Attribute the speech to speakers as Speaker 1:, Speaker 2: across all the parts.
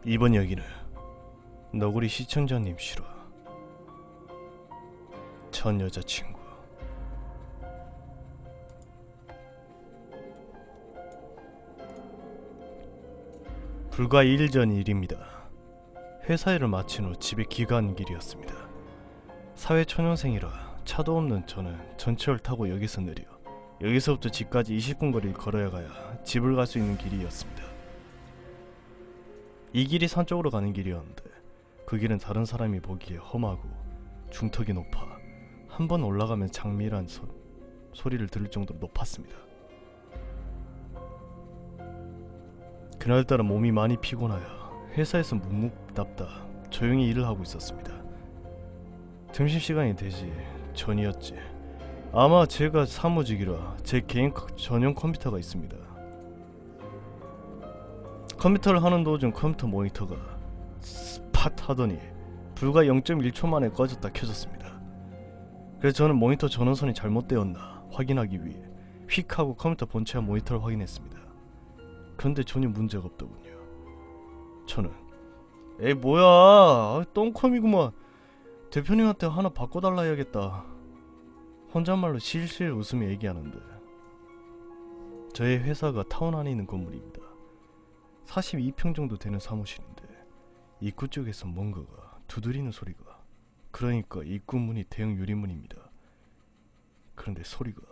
Speaker 1: 이번 이야기는 너구리 시청자님 실화. 전 여자친구. 불과 2일 전 일입니다. 회사 일을 마친 후 집에 귀가하는 길이었습니다. 사회초년생이라 차도 없는 저는 전철을 타고 역에서 내려 여기서부터 집까지 20분 거리를 걸어야 가야 집을 갈 수 있는 길이었습니다. 이 길이 산 쪽으로 가는 길이었는데 그 길은 다른 사람이 보기에 험하고 중턱이 높아 한 번 올라가면 장미란 소리를 들을 정도로 높았습니다. 그날따라 몸이 많이 피곤하여 회사에서 묵묵답답 조용히 일을 하고 있었습니다. 점심시간이 되지 전이었지. 아마 제가 사무직이라 제 개인 전용 컴퓨터가 있습니다. 컴퓨터를 하는 도중 컴퓨터 모니터가 스팟 하더니 불과 0.1초 만에 꺼졌다 켜졌습니다. 그래서 저는 모니터 전원선이 잘못되었나 확인하기 위해 휙 하고 컴퓨터 본체와 모니터를 확인했습니다. 그런데 전혀 문제가 없더군요. 저는 에이 뭐야 똥컴이구만, 대표님한테 하나 바꿔달라 해야겠다 혼잣말로 실실 웃으며 얘기하는데, 저의 회사가 타운 안에 있는 건물입니다. 42평 정도 되는 사무실인데 입구 쪽에서 뭔가가 두드리는 소리가, 그러니까 입구 문이 대형 유리문입니다. 그런데 소리가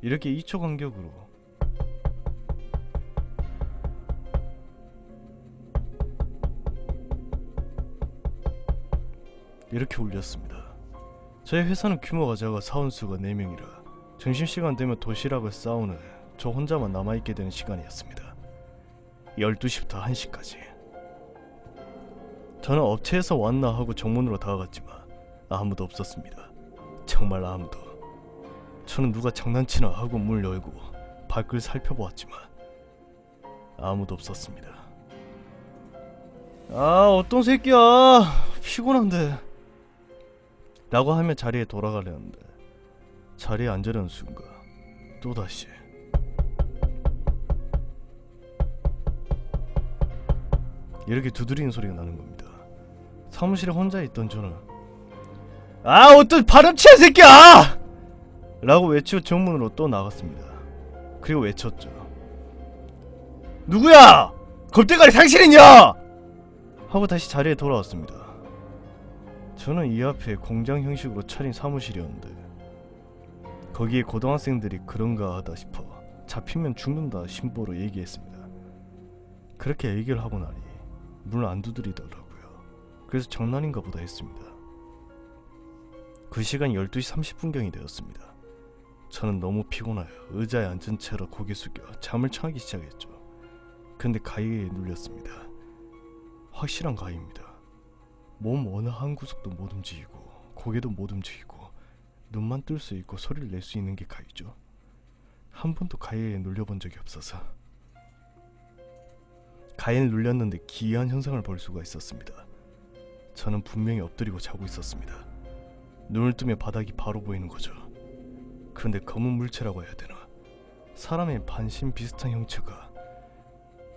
Speaker 1: 이렇게 2초 간격으로 이렇게 울렸습니다. 저희 회사는 규모가 작아 사원수가 4명이라 점심시간 되면 도시락을 싸우는 저 혼자만 남아있게 되는 시간이었습니다. 12시부터 1시까지. 저는 업체에서 왔나 하고 정문으로 다가갔지만 아무도 없었습니다. 정말 아무도. 저는 누가 장난치나 하고 문을 열고 밖을 살펴보았지만 아무도 없었습니다. 아 어떤 새끼야 피곤한데 라고 하며 자리에 돌아가려는데 자리에 앉으려는 순간 또다시 이렇게 두드리는 소리가 나는 겁니다. 사무실에 혼자 있던 저는 아 어떤 발음치한 새끼야! 라고 외치고 정문으로 또 나갔습니다. 그리고 외쳤죠. 누구야! 겁대가리 상실이냐! 하고 다시 자리에 돌아왔습니다. 저는 이 앞에 공장 형식으로 차린 사무실이었는데 거기에 고등학생들이 그런가 하다 싶어 잡히면 죽는다 심보로 얘기했습니다. 그렇게 얘기를 하고 나니 문을 안 두드리더라고요. 그래서 장난인가 보다 했습니다. 그 시간 12시 30분경이 되었습니다. 저는 너무 피곤하여 의자에 앉은 채로 고개 숙여 잠을 청하기 시작했죠. 근데 가위에 눌렸습니다. 확실한 가위입니다. 몸 어느 한 구석도 못 움직이고 고개도 못 움직이고 눈만 뜰 수 있고 소리를 낼 수 있는 게 가위죠. 한 번도 가위에 눌려본 적이 없어서 가위를 눌렸는데 기이한 현상을 볼 수가 있었습니다. 저는 분명히 엎드리고 자고 있었습니다. 눈을 뜨면 바닥이 바로 보이는 거죠. 그런데 검은 물체라고 해야 되나, 사람의 반신 비슷한 형체가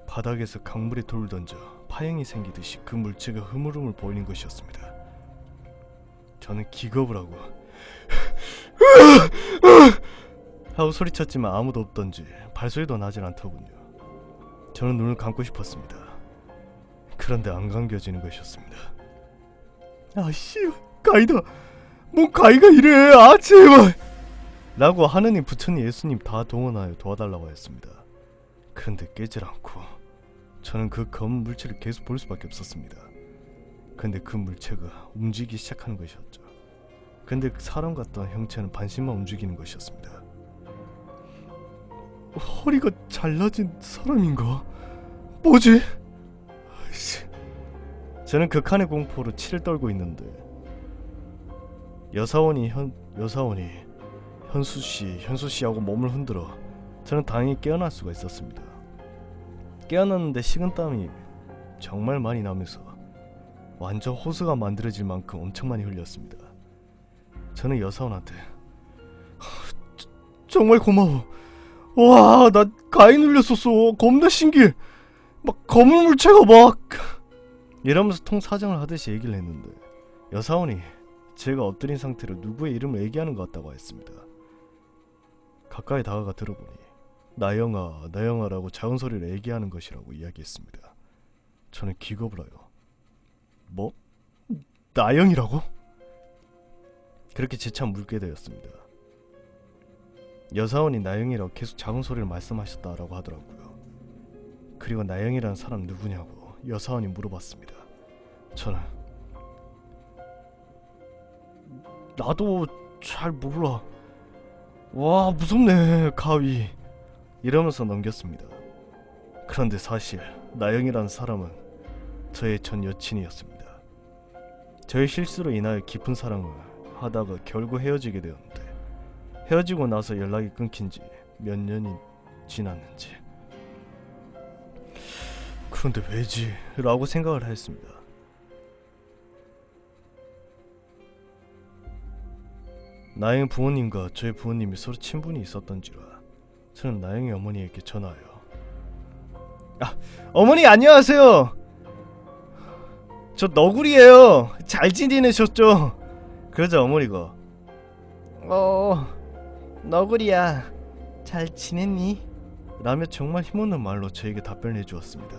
Speaker 1: 바닥에서 강물에 돌을 던져 파형이 생기듯이 그 물체가 흐물흐물 보이는 것이었습니다. 저는 기겁을 하고 하고 소리쳤지만 아무도 없던지 발소리도 나질 않더군요. 저는 눈을 감고 싶었습니다. 그런데 안 감겨지는 것이었습니다. 아씨 가위다, 뭔 가위가 이래, 아 제발 라고 하느님 부처님 예수님 다 동원하여 도와달라고 했습니다. 그런데 깨질 않고 저는 그 검은 물체를 계속 볼 수밖에 없었습니다. 근데 그 물체가 움직이기 시작하는 것이었죠. 근데 사람 같던 형체는 반신만 움직이는 것이었습니다. 허리가 잘라진 사람인가? 뭐지? 아이씨. 저는 극한의 공포로 치를 떨고 있는데 여사원이 현수씨하고 몸을 흔들어 저는 다행히 깨어날 수가 있었습니다. 깨어났는데 식은땀이 정말 많이 나면서 완전 호수가 만들어질 만큼 엄청 많이 흘렸습니다. 저는 여사원한테 정말 고마워, 와, 나 가위 눌렸었어. 겁나 신기해. 막 검은 물체가 막 이러면서 통사정을 하듯이 얘기를 했는데 여사원이 제가 엎드린 상태로 누구의 이름을 얘기하는 것 같다고 했습니다. 가까이 다가가 들어보니 나영아, 나영아라고 작은 소리로 얘기하는 것이라고 이야기했습니다. 저는 기겁을 하여 뭐? 나영이라고? 그렇게 재차 묻게 되었습니다. 여사원이 나영이라고 계속 작은 소리로 말씀하셨다라고 하더라고요. 그리고 나영이라는 사람 누구냐고 여사원이 물어봤습니다. 저는 나도 잘 몰라. 와, 무섭네 가위, 이러면서 넘겼습니다. 그런데 사실 나영이라는 사람은 저의 전 여친이었습니다. 저의 실수로 인하여 깊은 사랑을 하다가 결국 헤어지게 되었는데 헤어지고 나서 연락이 끊긴 지 몇 년이 지났는지, 그런데 왜지? 라고 생각을 했습니다. 나영의 부모님과 저의 부모님이 서로 친분이 있었던지라 저는 나영의 어머니에게 전화하여 어머니 안녕하세요. 저 너구리예요. 잘 지내셨죠? 그러자 어머니가 너구리야 잘 지냈니? 라며 정말 힘없는 말로 저에게 답변을 해주었습니다.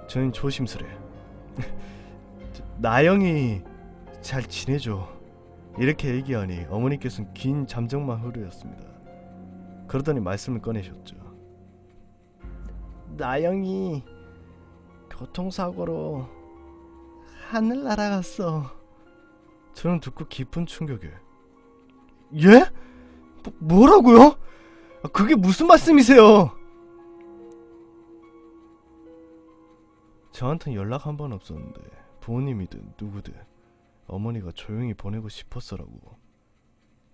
Speaker 1: 저는 조심스레 나영이 잘 지내죠 이렇게 얘기하니 어머니께서는 긴 잠정만 흐르셨습니다. 그러더니 말씀을 꺼내셨죠. 나영이 교통사고로 하늘 날아갔어. 저는 듣고 깊은 충격에 예? 뭐라고요? 그게 무슨 말씀이세요? 저한테는 연락 한 번 없었는데 부모님이든 누구든 어머니가 조용히 보내고 싶었어라고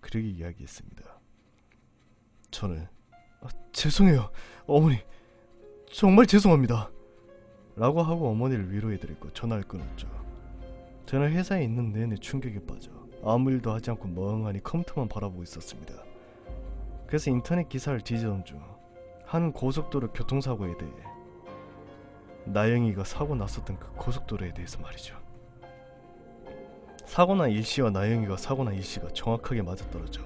Speaker 1: 그렇게 이야기했습니다. 저는 죄송해요 어머니, 정말 죄송합니다 라고 하고 어머니를 위로해드리고 전화를 끊었죠. 저는 회사에 있는 내내 충격에 빠져 아무 일도 하지 않고 멍하니 컴퓨터만 바라보고 있었습니다. 그래서 인터넷 기사를 뒤지던 중 한 고속도로 교통사고에 대해 나영이가 사고 났었던 그 고속도로에 대해서 말이죠. 사고난 일시와 나영이가 사고난 일시가 정확하게 맞아떨어져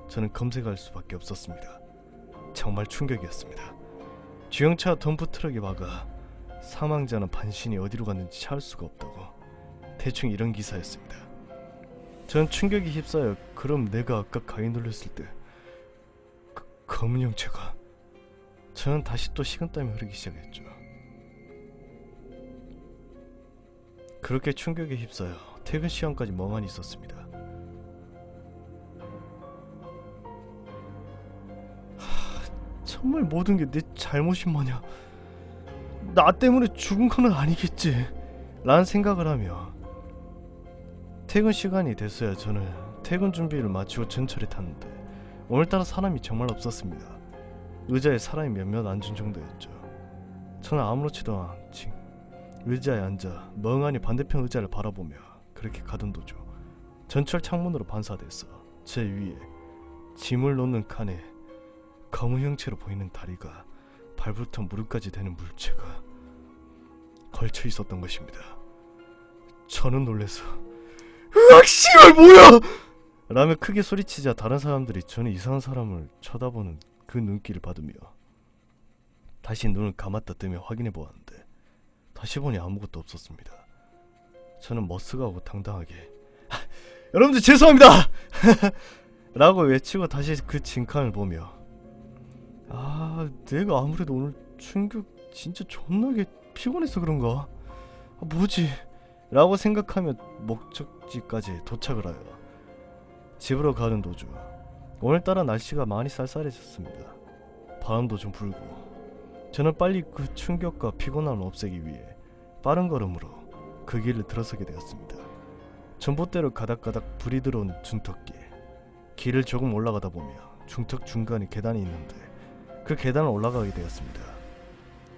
Speaker 1: 저는 검색할 수밖에 없었습니다. 정말 충격이었습니다. 주행차와 덤프트럭에 막아 사망자는 반신이 어디로 갔는지 찾을 수가 없다고, 대충 이런 기사였습니다. 저는 충격에 휩싸여 그럼 내가 아까 가위 눌렸을 때 검은 형체가, 저는 다시 또 식은땀이 흐르기 시작했죠. 그렇게 충격에 휩싸여 퇴근 시간까지 멍하니 있었습니다. 정말 모든 게 내 잘못인 마냥 나 때문에 죽은 건 아니겠지 라는 생각을 하며 퇴근 시간이 됐어야 저는 퇴근 준비를 마치고 전철에 탔는데 오늘따라 사람이 정말 없었습니다. 의자에 사람이 몇몇 앉은 정도였죠. 저는 아무렇지도 않지 의자에 앉아 멍하니 반대편 의자를 바라보며 그렇게 가던 도중 전철 창문으로 반사돼서 제 위에 짐을 놓는 칸에 검은 형체로 보이는 다리가 발부터 무릎까지 되는 물체가 걸쳐 있었던 것입니다. 저는 놀라서 으악 씨발 뭐야! 라며 크게 소리치자 다른 사람들이 저는 이상한 사람을 쳐다보는 그 눈길을 받으며 다시 눈을 감았다 뜨며 확인해 보았는데 다시 보니 아무것도 없었습니다. 저는 머쓱하고 당당하게 여러분들 죄송합니다! 라고 외치고 다시 그 징칸을 보며 내가 아무래도 오늘 충격 진짜 존나게 피곤해서 그런가? 뭐지? 라고 생각하며 목적지까지 도착을 하여 집으로 가는 도중 오늘따라 날씨가 많이 쌀쌀해졌습니다. 바람도 좀 불고 저는 빨리 그 충격과 피곤함을 없애기 위해 빠른 걸음으로 그 길을 들어서게 되었습니다. 전봇대로 가닥가닥 불이 들어온 중턱길, 길을 조금 올라가다 보며 중턱 중간에 계단이 있는데 그 계단을 올라가게 되었습니다.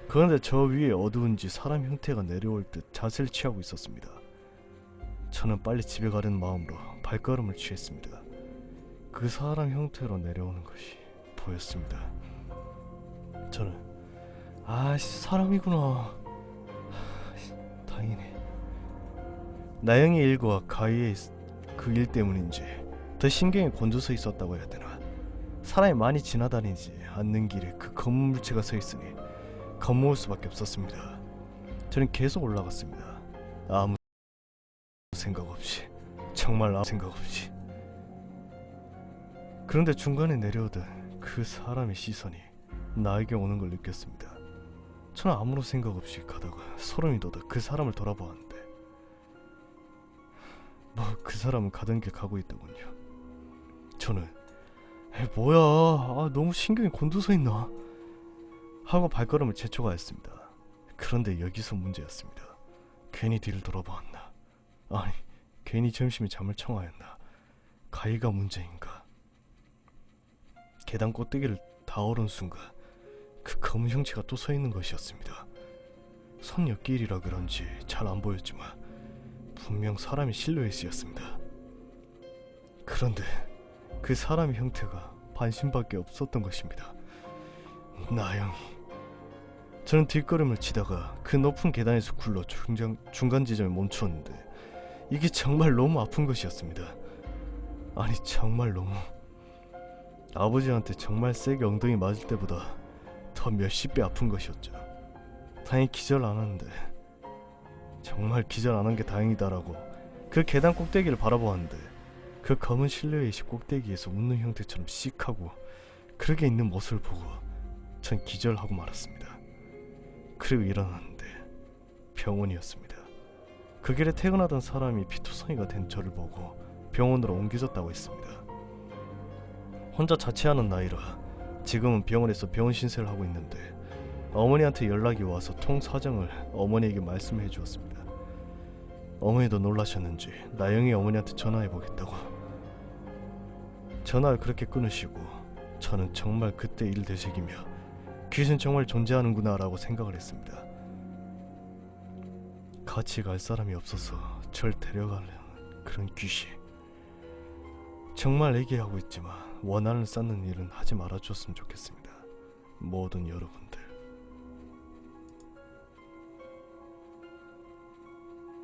Speaker 1: 그런데 저 위에 어두운지 사람 형태가 내려올 듯 자세를 취하고 있었습니다. 저는 빨리 집에 가려는 마음으로 발걸음을 취했습니다. 그 사람 형태로 내려오는 것이 보였습니다. 저는 아씨 사람이구나. 다행이네. 나영의 일과 가희의 그 일 때문인지 더 신경이 곤두서 있었다고 해야 되나. 사람이 많이 지나다니지 않는 길에 그 검은 물체가 서 있으니 겁먹을 수밖에 없었습니다. 저는 계속 올라갔습니다. 아무 생각 없이, 정말 아무 생각 없이. 그런데 중간에 내려오던 그 사람의 시선이 나에게 오는 걸 느꼈습니다. 저는 아무런 생각 없이 가다가 소름이 돋아 그 사람을 돌아보았는데 뭐 그 사람은 가던 길 가고 있더군요. 저는 뭐야, 너무 신경이 곤두서 있나 하고 발걸음을 재촉하였습니다. 그런데 여기서 문제였습니다. 괜히 뒤를 돌아보았나, 아니 괜히 점심에 잠을 청하였나, 가희가 문제인가. 계단 꼭대기를 다 오른 순간 그 검은 형체가 또 서 있는 것이었습니다. 손 옆길이라 그런지 잘 안 보였지만 분명 사람의 실루엣이었습니다. 그런데 그 사람의 형태가 반신밖에 없었던 것입니다. 나영이. 저는 뒷걸음을 치다가 그 높은 계단에서 굴러 중간 지점에 멈추었는데 이게 정말 너무 아픈 것이었습니다. 아니 정말 너무. 아버지한테 정말 세게 엉덩이 맞을 때보다 더 몇십 배 아픈 것이었죠. 다행히 기절 안 하는데, 정말 기절 안 한 게 다행이다라고 그 계단 꼭대기를 바라보았는데 그 검은 실루엣이 꼭대기에서 웃는 형태처럼 씩하고 그렇게 있는 모습을 보고 전 기절하고 말았습니다. 그리고 일어났는데 병원이었습니다. 그 길에 퇴근하던 사람이 피투성이가 된 저를 보고 병원으로 옮겨졌다고 했습니다. 혼자 자취하는 나이라 지금은 병원에서 병원 신세를 하고 있는데 어머니한테 연락이 와서 통 사정을 어머니에게 말씀해 주었습니다. 어머니도 놀라셨는지 나영이 어머니한테 전화해보겠다고. 전화를 그렇게 끊으시고 저는 정말 그때 일을 되새기며 귀신 정말 존재하는구나 라고 생각을 했습니다. 같이 갈 사람이 없어서 절 데려가려는 그런 귀신. 정말 얘기하고 있지만 원한을 쌓는 일은 하지 말아줬으면 좋겠습니다. 모든 여러분들.